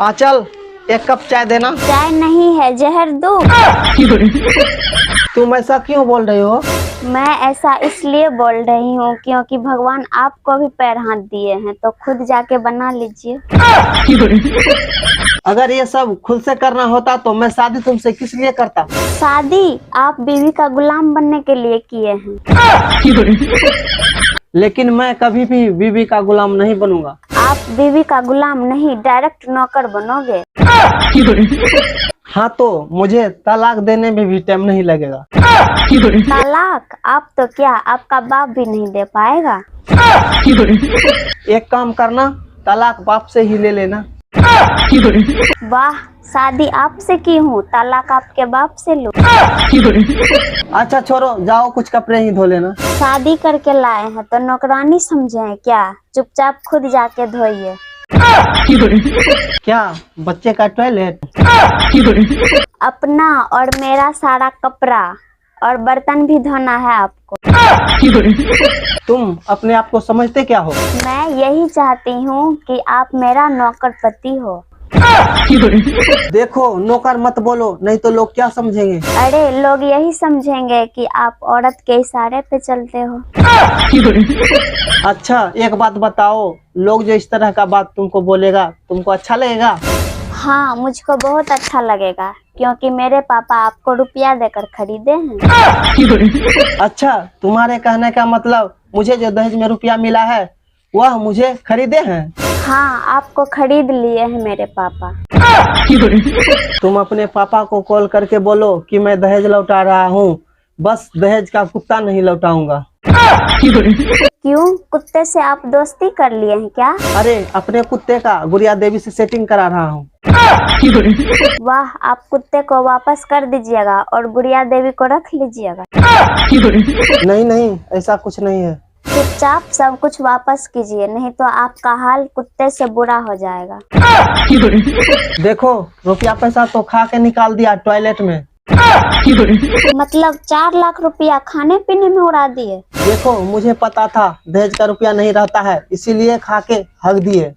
आंचल, एक कप चाय देना। चाय नहीं है, जहर दो। तुम ऐसा क्यों बोल रही हो? मैं ऐसा इसलिए बोल रही हूँ क्योंकि भगवान आपको भी पैर हाथ दिए हैं, तो खुद जाके बना लीजिए। अगर ये सब खुद से करना होता तो मैं शादी तुमसे किस लिए करता? शादी आप बीवी का गुलाम बनने के लिए किए हैं। लेकिन मैं कभी भी बीवी का गुलाम नहीं बनूंगा। आप बीवी का गुलाम नहीं, डायरेक्ट नौकर बनोगे। हाँ, तो मुझे तलाक देने में भी टाइम नहीं लगेगा। तलाक? आप तो क्या, आपका बाप भी नहीं दे पाएगा। एक काम करना, तलाक बाप से ही ले लेना। वाह, शादी आपसे की हूँ, तलाक आपके बाप से लूं। अच्छा छोड़ो, जाओ कुछ कपड़े ही धो लेना। शादी करके लाए हैं तो नौकरानी समझे क्या? चुपचाप खुद जाके धोइए। क्या बच्चे का टॉयलेट? अपना और मेरा सारा कपड़ा और बर्तन भी धोना है आपको। तुम अपने आप को समझते क्या हो? मैं यही चाहती हूँ कि आप मेरा नौकर पति हो। देखो, नौकर मत बोलो, नहीं तो लोग क्या समझेंगे। अरे, लोग यही समझेंगे कि आप औरत के इशारे पे चलते हो। अच्छा, एक बात बताओ, लोग जो इस तरह का बात तुमको बोलेगा, तुमको अच्छा लगेगा? हाँ, मुझको बहुत अच्छा लगेगा क्योंकि मेरे पापा आपको रुपया देकर खरीदे हैं। अच्छा, तुम्हारे कहने का मतलब मुझे जो दहेज में रुपया मिला है वह मुझे खरीदे हैं? हाँ, आपको खरीद लिए हैं मेरे पापा। तुम अपने पापा को कॉल करके बोलो कि मैं दहेज लौटा रहा हूँ, बस दहेज का कुत्ता नहीं लौटाऊंगा। क्यों, कुत्ते से आप दोस्ती कर लिए हैं क्या? अरे, अपने कुत्ते का गुड़िया देवी से सेटिंग करा रहा हूँ। वाह, आप कुत्ते को वापस कर दीजिएगा और गुड़िया देवी को रख लीजिएगा। नहीं नहीं, ऐसा कुछ नहीं है। चुपचाप सब कुछ वापस कीजिए, नहीं तो आपका हाल कुत्ते से बुरा हो जाएगा। देखो, रुपया पैसा तो खा के निकाल दिया टॉयलेट में। मतलब 4 लाख रुपया खाने पीने में उड़ा दिए? देखो, मुझे पता था दहेज का रुपया नहीं रहता है, इसीलिए खा के हक दिए।